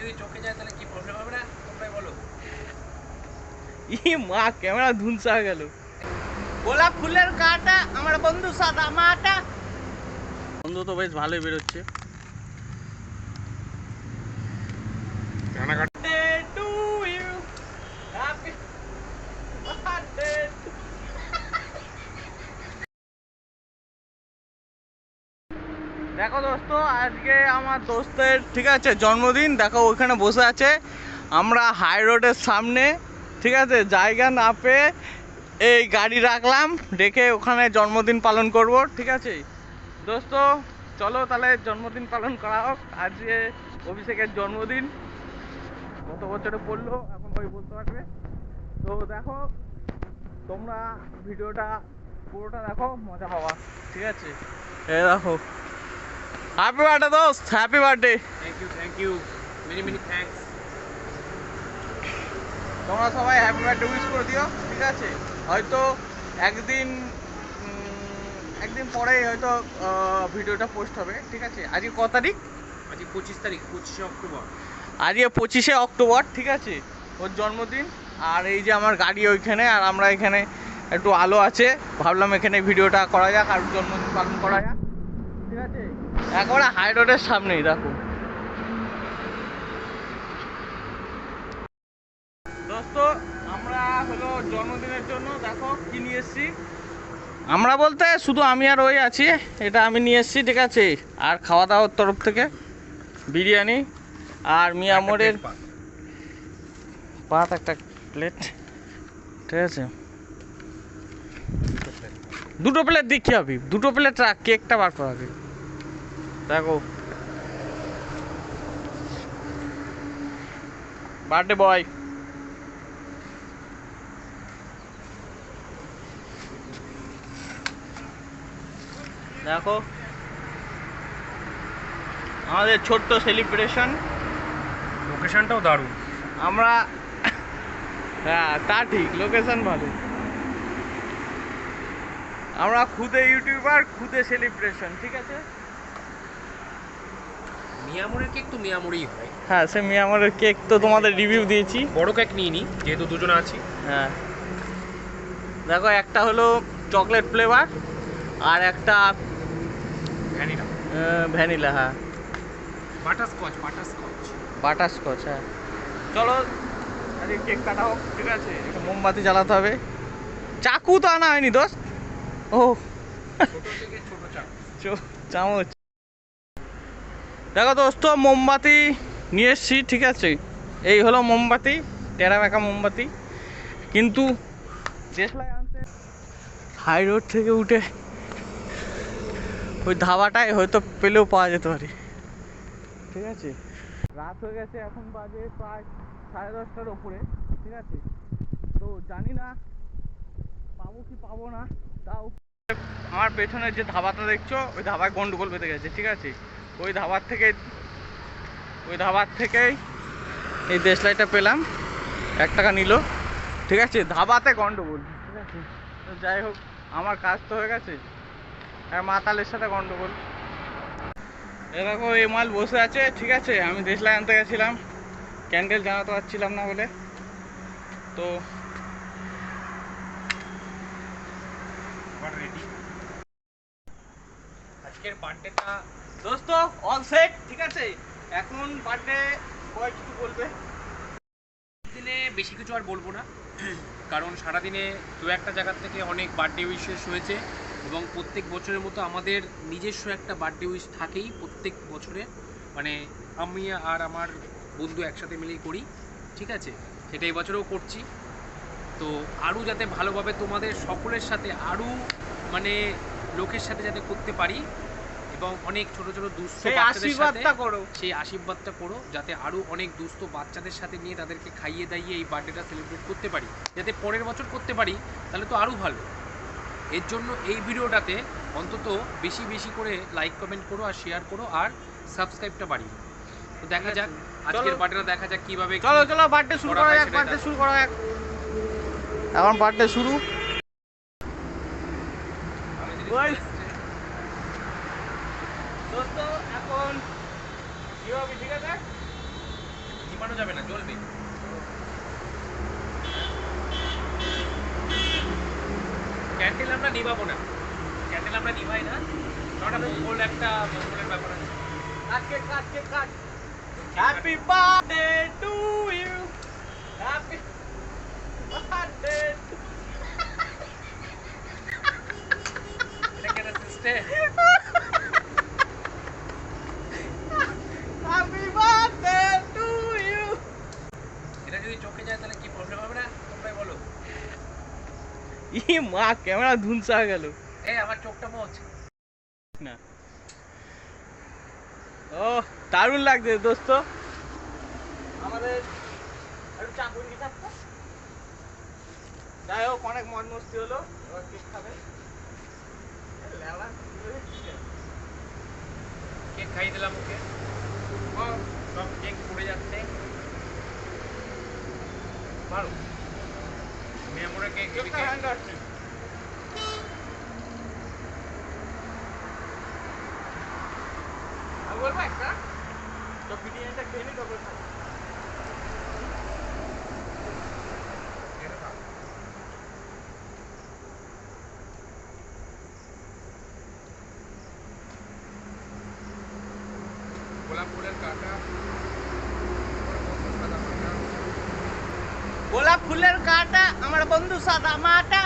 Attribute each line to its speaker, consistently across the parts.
Speaker 1: যদি চোখে যায় তাহলে কি প্রবলেম হবে না তোমরাই বলো।
Speaker 2: ই মা ক্যামেরা ধুনসা গেল। গোলাপ ফুলের কাটা আমার বন্ধু সাদা মাটা। বন্ধু তো বেশ ভালোই বেরোচ্ছে। দেখো দোস্ত, আজকে আমার দোস্তের ঠিক আছে জন্মদিন। দেখো ওইখানে বসে আছে, আমরা হাই রোডের সামনে ঠিক আছে জায়গা না পেয়ে এই গাড়ি রাখলাম, রেখে ওখানে জন্মদিন পালন করব। ঠিক আছে দোস্ত, চলো তাহলে জন্মদিন পালন করা হোক। আজকে অভিষেকের জন্মদিন, কত বছরে পড়লো এখন ওই বলতে পারবে। তো দেখো তোমরা ভিডিওটা পুরোটা দেখো, মজা পাবা। ঠিক আছে, এই দেখো। হ্যাপি বার্থডে দোস্ত, happy birthday.
Speaker 1: Thank you many thanks.
Speaker 2: তোমরা সবাই হ্যাপি বার্থডে উইশ করে দিও। ঠিক আছে, হয়তো একদিন পরেই হয়তো ভিডিওটা পোস্ট হবে। ঠিক আছে, আজকে কত তারিখ?
Speaker 1: আজকে 25 তারিখ, 25শে অক্টোবর।
Speaker 2: আজকে 25শে অক্টোবর। ঠিক আছে, ওর জন্মদিন। আর এই যে আমার গাড়ি ওইখানে, আর আমরা এখানে একটু আলো আছে, ভাবলাম এখানে ভিডিওটা করা যাক আর জন্মদিন পালন করা যাক। ঠিক আছে, একেবারে হাই রোডের সামনেই দেখো দোস্ত। আমরা হলো জন্মদিনের জন্য দেখো কি নিয়ে এসছি। আমরা বলতে শুধু আমি আর ওই আছি, এটা আমি নিয়ে এসছি। ঠিক আছে, আর খাওয়া দাওয়ার তরফ থেকে বিরিয়ানি আর মিয়ামোরের পাত একটা প্লেট। ঠিক আছে, দুটো প্লেট দিচ্ছি আমি, দুটো প্লেট রাখ, কেকটা বার করা হবে। দেখো বার্থডে বয়। দেখো আমাদের ছোট্ট সেলিব্রেশন।
Speaker 1: লোকেশনটাও দারুণ।
Speaker 2: আমরা হ্যাঁ তা ঠিক, লোকেশন ভালো। আমরা খুদে ইউটিউবার, খুদে সেলিব্রেশন। ঠিক আছে,
Speaker 1: মিয়ামোরের কেক তো মিয়ামোরেই হয়।
Speaker 2: হ্যাঁ সে মিয়ামরের কেক তো তোমাদের রিভিউ দিয়েছি।
Speaker 1: বড় কেক নিয়ে নি যেহেতু দুজনে আছি।
Speaker 2: হ্যাঁ দেখো, একটা হলো চকলেট ফ্লেভার আর একটা
Speaker 1: ভ্যানিলা।
Speaker 2: ভ্যানিলা। হ্যাঁ
Speaker 1: বাটারস্কচ।
Speaker 2: বাটারস্কচ। হ্যাঁ চলো আজকে কেক কাটা হোক। ঠিক আছে, একটু মোমবাতি জ্বালাতে হবে। চাকু তো আনা হয়নি দোস্ত। ও
Speaker 1: ছোট থেকে ছোট
Speaker 2: চামচ। দেখো দোস্ত, মোমবাতি নিয়ে এসছি। ঠিক আছে, এই হলো মোমবাতি, টেরা বেঁকা মোমবাতি। কিন্তু দেশলাই আনতে হাই রোড থেকে উঠে ওই ধাবাটায় হয়তো পেলেও পাওয়া যেতে পারে। ঠিক আছে, রাত হয়ে গেছে, এখন বাজে প্রায় 10:30টার ওপরে। ঠিক আছে, তো জানি না পাবো কি পাবো না। তাও আমার পেছনে যে ধাবাটা দেখছো, ওই ধাবায় গন্ডগোল বেঁধে গেছে। ঠিক আছে, ওই ধাবার থেকেই এই দেশলাইটা পেলাম, 1 টাকা নিল। ঠিক আছে, ধাবাতে গন্ডগোল। ঠিক আছে, তো যাই হোক, আমার কাজ তো হয়ে গেছে, আর মাতালের সাথে গন্ডগোল। এ দেখো এই মাল বসে আছে। ঠিক আছে, আমি দেশলাই আনতে গেছিলাম, ক্যান্ডেল জানাতে পারছিলাম না বলে। তো
Speaker 1: রেডি। আজকের বার্থডেটা
Speaker 2: দোস্ত অল সেট। ঠিক আছে, এখন বার্থডে বয় কিছু বলবে।
Speaker 1: দিনে বেশি কিছু আর বলবো না, কারণ সারাদিনে দু একটা জায়গা থেকে অনেক বার্থডে উইশেস হয়েছে এবং প্রত্যেক বছরের মতো আমাদের নিজস্ব একটা বার্থডে উইশ থাকেই প্রত্যেক বছরে। মানে আমি আর আমার বন্ধু একসাথে মিলেই করি। ঠিক আছে, সেটা এই বছরেও করছি। তো আরও যাতে ভালোভাবে তোমাদের সকলের সাথে আরও মানে লোকের সাথে যাতে করতে পারি এবং অনেক ছোট ছোট দুস্থ বাচ্চাদের সাথে সেই আশীর্বাদটা করো, যাতে আরও অনেক দুস্থ বাচ্চাদের সাথে নিয়ে তাদেরকে খাইয়ে দাইয়ে এই বার্থডেটা সেলিব্রেট করতে পারি, যাতে পরের বছর করতে পারি, তাহলে তো আরও ভালো। এর জন্য এই ভিডিওটাতে অন্তত বেশি বেশি করে লাইক কমেন্ট করো আর শেয়ার করো আর সাবস্ক্রাইবটা বাড়িয়ে। তো দেখা যাক আজকের বার্থডেটা, দেখা যাক কিভাবে।
Speaker 2: চলো বার্থডে শুরু করা যাক, বার্থডে শুরু করা যাক। এখন বার্থডে শুরু। দোস্ত এখন কি হবে? ঠিক আছে,
Speaker 1: নিবানো যাবে না, জ্বলবে। ক্যান্ডেল আমরা নিবাবো না, ক্যান্ডেল আমরা নিভাই না, কারণ আমি ওল্ড একটা মঙ্গলের ব্যাপার আছে।
Speaker 2: Cut happy birthday to you, happy birthday.
Speaker 1: এটা কেন system?
Speaker 2: Happy birthday to you.
Speaker 1: এটা যদি চোখে যায় তাহলে কি প্রবলেম হবে না, তোমরাই বলো।
Speaker 2: ই মা, ক্যামেরা ধুনসা গেল।
Speaker 1: এই আমার চোখটা মোচ।
Speaker 2: না, ও দারুণ লাগছে দোস্ত। আমাদের একটু চাকুন কি থাকতো। যাই হোক, অনেক মন মস্তি হলো। এবার কেক খাবে।
Speaker 1: কেক খাইয়ে দিলাম ওকে, সব কেক পড়ে যাচ্ছে। ভালো মেমোরে কেক
Speaker 2: বলবো একটা তো বিরিয়ানিটা খেয়ে নি, তারপর খাবো।
Speaker 1: গোলাপ ফুলের কাটা,
Speaker 2: গোলাপ ফুলের কাটা, আমার বন্ধু সাদা মাটা।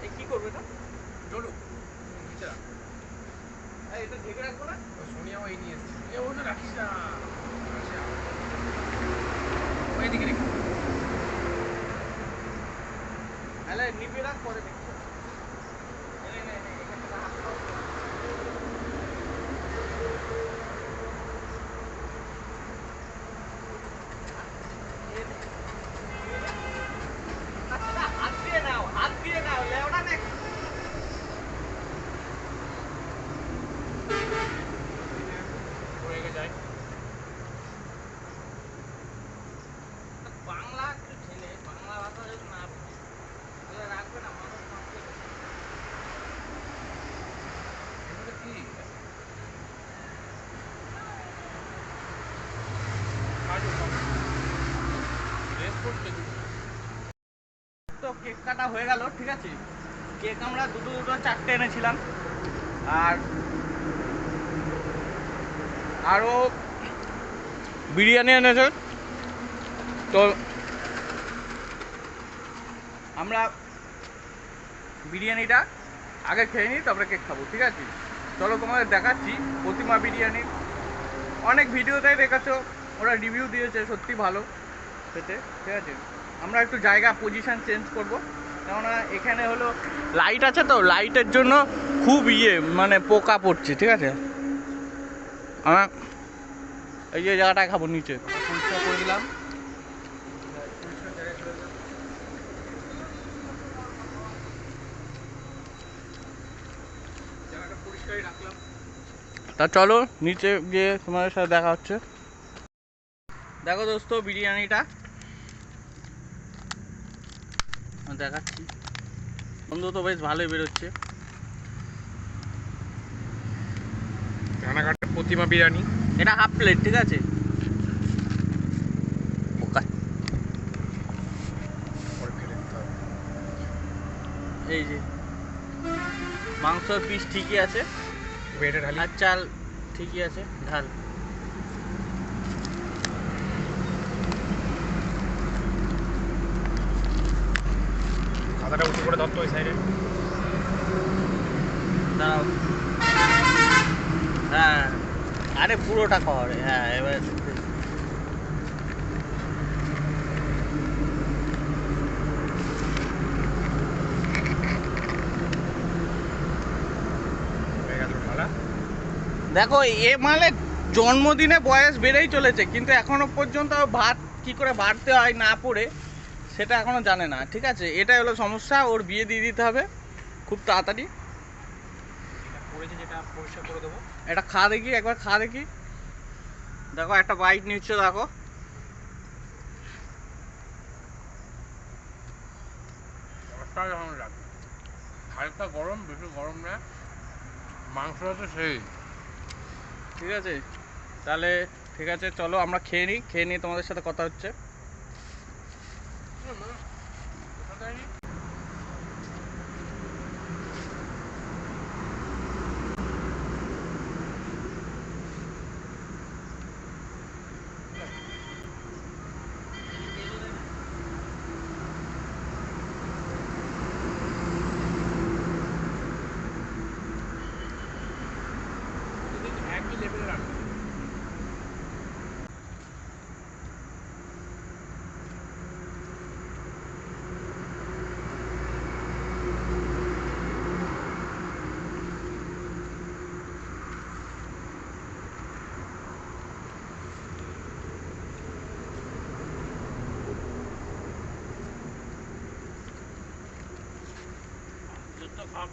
Speaker 2: এই কি করবে এটা?
Speaker 1: চলো
Speaker 2: এটা ঢেকে রাখবো না?
Speaker 1: সোনিয়া ওই নিয়ে এসছে, এ ওটা রাখিস না, ওইদিকে রেখে
Speaker 2: তাহলে নিবি রাখ, পরে দেখবো। হাত দিয়ে নাও, হাত দিয়ে নাও, লেওড়া নাকি?
Speaker 1: রেখে যায়।
Speaker 2: বাংলা একটু ছেলে, বাংলা ভাষা যদি না বুঝে তাহলে রাখবে না, মানুষ মানবে না।
Speaker 1: এগুলো কি
Speaker 2: তো কেক কাটা হয়ে গেল, ঠিক আছে। কেক আমরা দুটো চারটে এনেছিলাম, আর আরও বিরিয়ানি এনেছে। তো আমরা বিরিয়ানিটা আগে খেয়ে নিই, তারপরে কেক খাবো, ঠিক আছে। চলো তোমাদের দেখাচ্ছি প্রতিমা বিরিয়ানি। অনেক ভিডিওতেই দেখাচ্ছ, ওরা রিভিউ দিয়েছে সত্যি ভালো খেতে, ঠিক আছে। আমরা একটু জায়গা পজিশন চেঞ্জ করব, কেননা এখানে হলো লাইট আছে, তো লাইটের জন্য খুব মানে পোকা পড়ছে, ঠিক আছে। আমরা এই যে জায়গাটায় খাবো, নিচে
Speaker 1: পরিষ্কার করে দিলাম। জায়গাটা পরিষ্কারই রাখলাম।
Speaker 2: তা চলো নিচে গিয়ে তোমাদের সাথে দেখা হচ্ছে। দেখো দোস্ত, বিরিয়ানিটা দেখাচ্ছি। বন্ধু তো বেশ ভালোই বেরোচ্ছে।
Speaker 1: রানাঘাটের প্রতিমা বিরিয়ানি,
Speaker 2: এটা হাফ প্লেট, ঠিক আছে। এই যে মাংসর পিস ঠিকই আছে,
Speaker 1: বেটে ঢালি।
Speaker 2: আর চাল ঠিকই আছে, ঢাল।
Speaker 1: খাতাটা উঁচু করে ধরতো ওই সাইডে।
Speaker 2: দাঁড়াও, হ্যাঁ, আরে পুরোটা করে, হ্যাঁ। এবার দেখো, এ মালে জন্মদিনে বয়স বেড়েই চলেছে, কিন্তু এখনো পর্যন্ত ভাত কি করে বাড়তে হয় না পড়ে সেটা এখনো জানে না, ঠিক আছে। এটাই হলো সমস্যা, ওর বিয়ে দিয়ে দিতে হবে খুব তাড়াতাড়ি।
Speaker 1: যেটা পরিষ্কার করে দেবো।
Speaker 2: এটা খা দেখি, একবার খা দেখি। দেখো একটা বাইট নিচ্ছে, দেখো।
Speaker 1: অসাধারণ লাগে, হালকা গরম, বেশি গরম না, মাংসটা তো সেই
Speaker 2: ঠিক আছে, তাহলে ঠিক আছে, চলো আমরা খেয়ে নিই, খেয়ে নিয়ে তোমাদের সাথে কথা হচ্ছে।
Speaker 1: একই লেভেলের রান্না।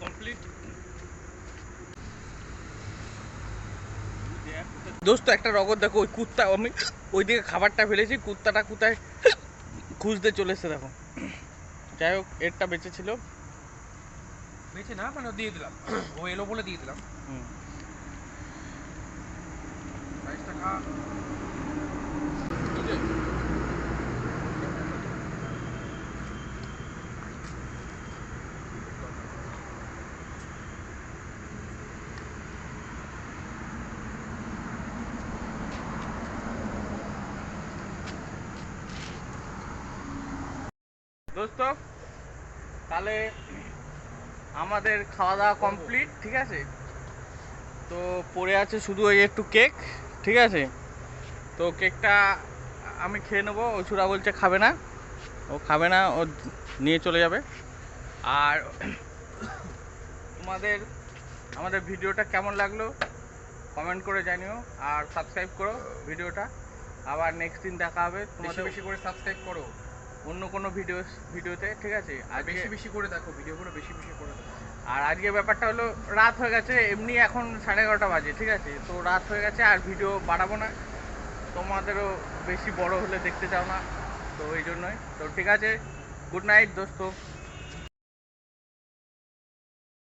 Speaker 1: কমপ্লিট।
Speaker 2: দোস্ত একটা রগত দেখো, ওই কুত্তা, আমি ওইদিকে খাবারটা ফেলেছি, কুত্তাটা কোথায় খুঁজতে চলে এসছে দেখো। যাই হোক, এরটা বেঁচে ছিল।
Speaker 1: বেঁচে না মানে দিয়ে দিলাম, ও এলো বলে দিয়ে দিলাম।
Speaker 2: হুম।
Speaker 1: রাইসটা খা।
Speaker 2: দোস্ত, তাহলে আমাদের খাওয়া দাওয়া কমপ্লিট, ঠিক আছে। তো পড়ে আছে শুধু ওই একটু কেক, ঠিক আছে। তো কেকটা আমি খেয়ে নেবো, ও ছুরা বলছে খাবে না, ও খাবে না, ও নিয়ে চলে যাবে। আর তোমাদের আমাদের ভিডিওটা কেমন লাগলো কমেন্ট করে জানিও, আর সাবস্ক্রাইব করো ভিডিওটা। আবার নেক্সট দিন দেখা হবে
Speaker 1: বেশি
Speaker 2: তোমাদের
Speaker 1: বেশি করে সাবস্ক্রাইব করো,
Speaker 2: অন্য কোনো ভিডিওতে, ঠিক আছে।
Speaker 1: আর
Speaker 2: আজকে
Speaker 1: বেশি বেশি করে দেখো ভিডিওগুলো, বেশি বেশি করে দেখো।
Speaker 2: আর আজকে ব্যাপারটা হলো, রাত হয়ে গেছে, এমনি এখন 11:30 বাজে, ঠিক আছে। তো রাত হয়ে গেছে, আর ভিডিও বাড়াবো না, তোমাদেরও বেশি বড় হলে দেখতে চাও না, তো এই জন্যই। তো ঠিক আছে, গুড নাইট দোস্ত।